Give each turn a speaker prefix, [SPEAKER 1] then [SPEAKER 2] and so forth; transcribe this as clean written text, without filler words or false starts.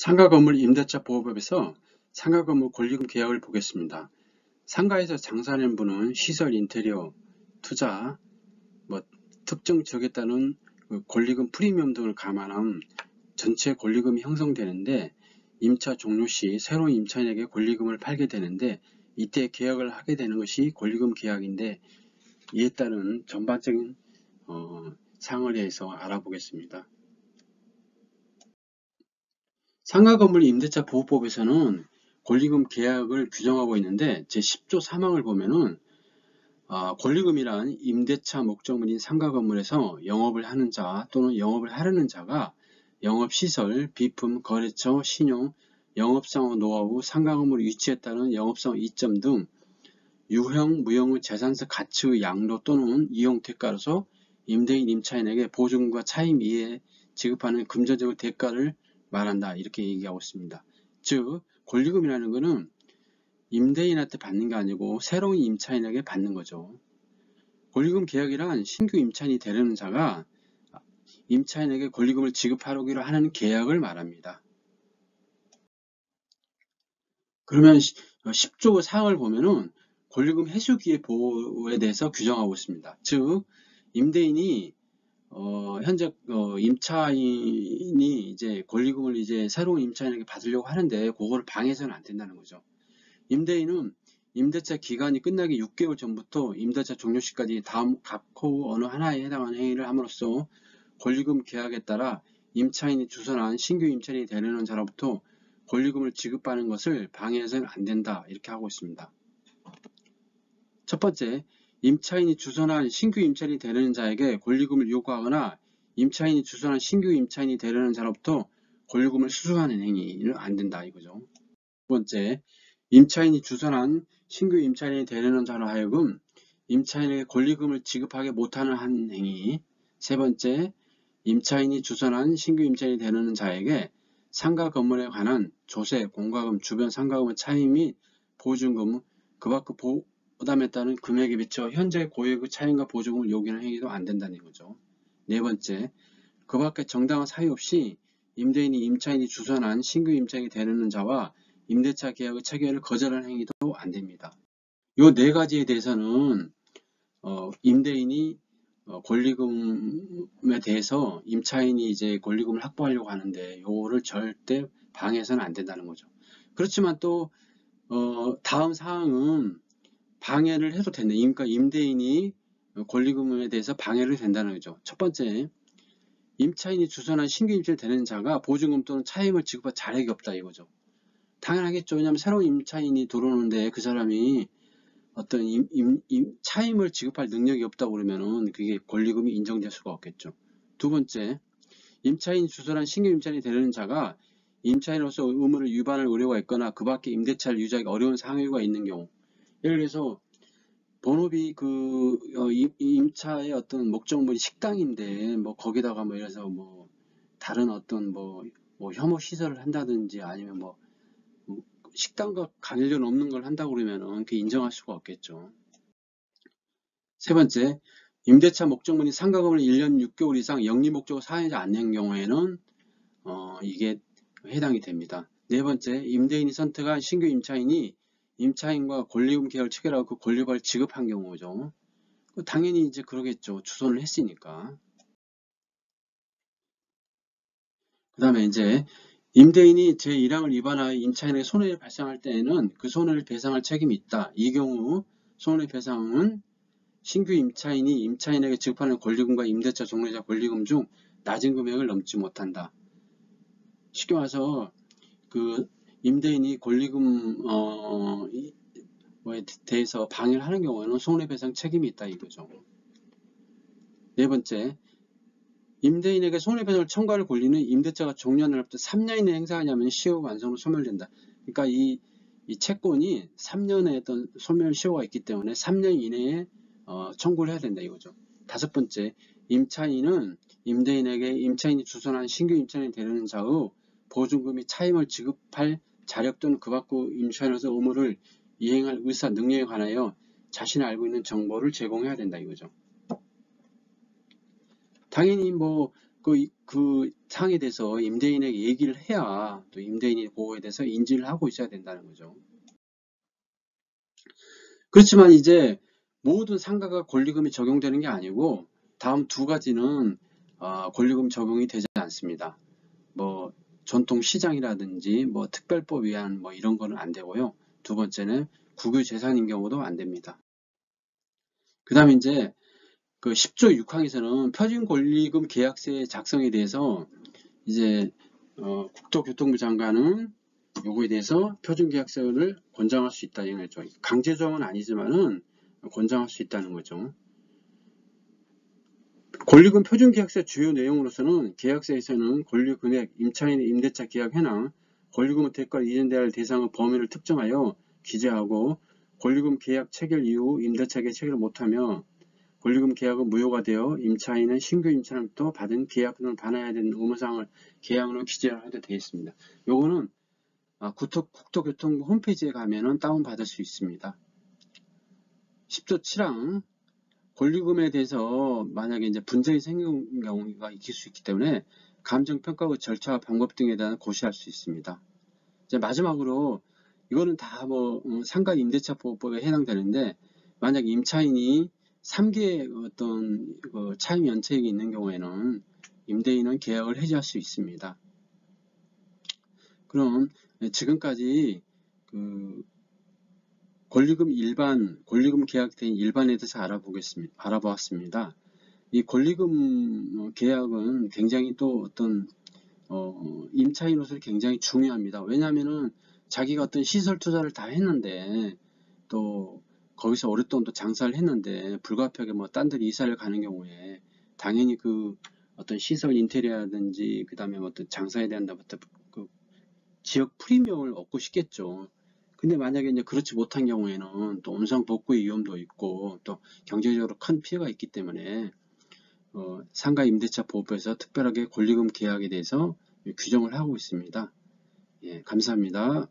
[SPEAKER 1] 상가건물 임대차 보호법에서 상가건물 권리금 계약을 보겠습니다. 상가에서 장사하는 분은 시설 인테리어, 투자, 특정 지역에 따른 권리금 프리미엄 등을 감안한 전체 권리금이 형성되는데, 임차 종료 시 새로운 임차인에게 권리금을 팔게 되는데, 이때 계약을 하게 되는 것이 권리금 계약인데, 이에 따른 전반적인 사항을 대해서 알아보겠습니다. 상가건물 임대차 보호법에서는 권리금 계약을 규정하고 있는데, 제10조 3항을 보면은 권리금이란 임대차 목적물인 상가건물에서 영업을 하는 자 또는 영업을 하려는 자가 영업시설, 비품, 거래처, 신용, 영업상호 노하우, 상가건물 위치에 따른 영업상호 이점 등 유형, 무형의 재산세 가치의 양도 또는 이용 대가로서 임대인, 임차인에게 보증금과 차임 이에 지급하는 금전적인 대가를 말한다, 이렇게 얘기하고 있습니다. 즉, 권리금이라는 것은 임대인한테 받는 게 아니고 새로운 임차인에게 받는 거죠. 권리금 계약이란 신규 임차인이 되려는 자가 임차인에게 권리금을 지급하기로 하는 계약을 말합니다. 그러면 10조 사항을 보면은 권리금 해수기의 보호에 대해서 규정하고 있습니다. 즉, 임대인이 현재 임차인이 이제 권리금을 이제 새로운 임차인에게 받으려고 하는데 그거를 방해해서는 안 된다는 거죠. 임대인은 임대차 기간이 끝나기 6개월 전부터 임대차 종료 시까지 다음 각호 어느 하나에 해당하는 행위를 함으로써 권리금 계약에 따라 임차인이 주선한 신규 임차인이 되려는 자로부터 권리금을 지급하는 것을 방해해서는 안 된다, 이렇게 하고 있습니다. 첫 번째, 임차인이 주선한 신규 임차인이 되려는 자에게 권리금을 요구하거나 임차인이 주선한 신규 임차인이 되려는 자로부터 권리금을 수수하는 행위는 안 된다, 이거죠. 두 번째, 임차인이 주선한 신규 임차인이 되려는 자로 하여금 임차인에게 권리금을 지급하게 못하는 한 행위. 세 번째, 임차인이 주선한 신규 임차인이 되려는 자에게 상가 건물에 관한 조세, 공과금, 주변 상가금의 차임 및 보증금, 그 밖의 부담에 따른 금액에 비춰 현재 고액의 차임과 보증금을 요구하는 행위도 안 된다는 거죠. 네 번째, 그 밖에 정당한 사유 없이 임대인이 임차인이 주선한 신규 임차인이 되려는 자와 임대차 계약의 체결을 거절하는 행위도 안 됩니다. 이 네 가지에 대해서는 임대인이 권리금에 대해서 임차인이 이제 권리금을 확보하려고 하는데 요거를 절대 방해해서는 안 된다는 거죠. 그렇지만 또 다음 사항은 방해를 해도 된다. 그러니까 임대인이 권리금에 대해서 방해를 된다는 거죠. 첫 번째, 임차인이 주선한 신규 임차인이 되는 자가 보증금 또는 차임을 지급할 자격이 없다, 이거죠. 당연하겠죠. 왜냐하면 새로운 임차인이 들어오는데 그 사람이 어떤 차임을 지급할 능력이 없다고 그러면은 그게 권리금이 인정될 수가 없겠죠. 두 번째, 임차인이 주선한 신규 임차인이 되려는 자가 임차인으로서 의무를 위반할 우려가 있거나 그 밖에 임대차를 유지하기 어려운 상황이 있는 경우, 예를 들어서 본업이 임차의 어떤 목적물이 식당인데 거기다가 이래서 다른 어떤 혐오 시설을 한다든지 아니면 식당과 관련 없는 걸 한다고 그러면은 그게 인정할 수가 없겠죠. 세 번째, 임대차 목적물이 상가금을 1년 6개월 이상 영리 목적으로 사용하지 않는 경우에는 이게 해당이 됩니다. 네 번째, 임대인이 선택한 신규 임차인이 임차인과 권리금 계약을 체결하고 그 권리금을 지급한 경우죠. 당연히 이제 그러겠죠. 주선을 했으니까. 그 다음에 이제 임대인이 제1항을 위반하여 임차인에게 손해를 발생할 때에는 그 손해를 배상할 책임이 있다. 이 경우 손해배상은 신규 임차인이 임차인에게 지급하는 권리금과 임대차 종료자 권리금 중 낮은 금액을 넘지 못한다. 쉽게 말해서 그 임대인이 권리금 에 대해서 방해를 하는 경우에는 손해배상 책임이 있다, 이거죠. 네 번째, 임대인에게 손해배상을 청구할 권리는 임대차가 종료한 날부터 3년 이내에 행사하냐면 시효 완성으로 소멸된다. 그러니까 이 채권이 3년의 어떤 소멸 시효가 있기 때문에 3년 이내에 청구를 해야 된다, 이거죠. 다섯 번째, 임차인은 임대인에게 임차인이 주선한 신규 임차인이 되려는 자의 보증금 및 차임을 지급할 자력 또는 그 밖의 임차인으로서 의무를 이행할 의사 능력에 관하여 자신이 알고 있는 정보를 제공해야 된다, 이거죠. 당연히 그 사항에 대해서 임대인에게 얘기를 해야 또 임대인이 그거에 대해서 인지를 하고 있어야 된다는 거죠. 그렇지만 이제 모든 상가가 권리금이 적용되는 게 아니고 다음 두 가지는 권리금 적용이 되지 않습니다. 뭐 전통 시장이라든지 뭐 특별법 위한 뭐 이런 거는 안 되고요. 두 번째는 국유 재산인 경우도 안 됩니다. 그 다음에 이제 그 10조 6항에서는 표준 권리금 계약서 작성에 대해서 이제 국토교통부 장관은 요거에 대해서 표준계약서를 권장할 수 있다 이런 거죠. 강제 조항은 아니지만은 권장할 수 있다는 거죠. 권리금 표준계약서 주요 내용으로서는 계약서에서는 권리금액, 임차인의 임대차 계약 현황, 권리금의 대가로 이전돼야 할 대상의 범위를 특정하여 기재하고 권리금 계약 체결 이후 임대차 계약 체결을 못하며 권리금 계약은 무효가 되어 임차인은 신규 임차인부터 받은 계약금을 반환해야 되는 의무사항을 계약으로 기재하도록 되어 있습니다. 요거는 국토교통부 홈페이지에 가면은 다운받을 수 있습니다. 10조 7항 권리금에 대해서 만약에 이제 분쟁이 생긴 경우가 있을 수 있기 때문에 감정평가의 절차와 방법 등에 대한 고시할 수 있습니다. 이제 마지막으로 이거는 다 뭐 상가 임대차 보호법에 해당되는데 만약 임차인이 3개의 어떤 차임 연체액이 있는 경우에는 임대인은 계약을 해지할 수 있습니다. 그럼 지금까지 그 권리금 계약된 일반에 대해서 알아보았습니다. 이 권리금 계약은 굉장히 또 어떤 임차인으로서 굉장히 중요합니다. 왜냐하면은 자기가 어떤 시설 투자를 다 했는데 또 거기서 오랫동안 또 장사를 했는데 불가피하게 뭐 딴 데 이사를 가는 경우에 당연히 그 어떤 시설 인테리어라든지 그 다음에 어떤 장사에 대한 그 지역 프리미엄을 얻고 싶겠죠. 근데 만약에 이제 그렇지 못한 경우에는 또 음성 복구의 위험도 있고 또 경제적으로 큰 피해가 있기 때문에 상가 임대차 보호법에서 특별하게 권리금 계약에 대해서 규정을 하고 있습니다. 예, 감사합니다.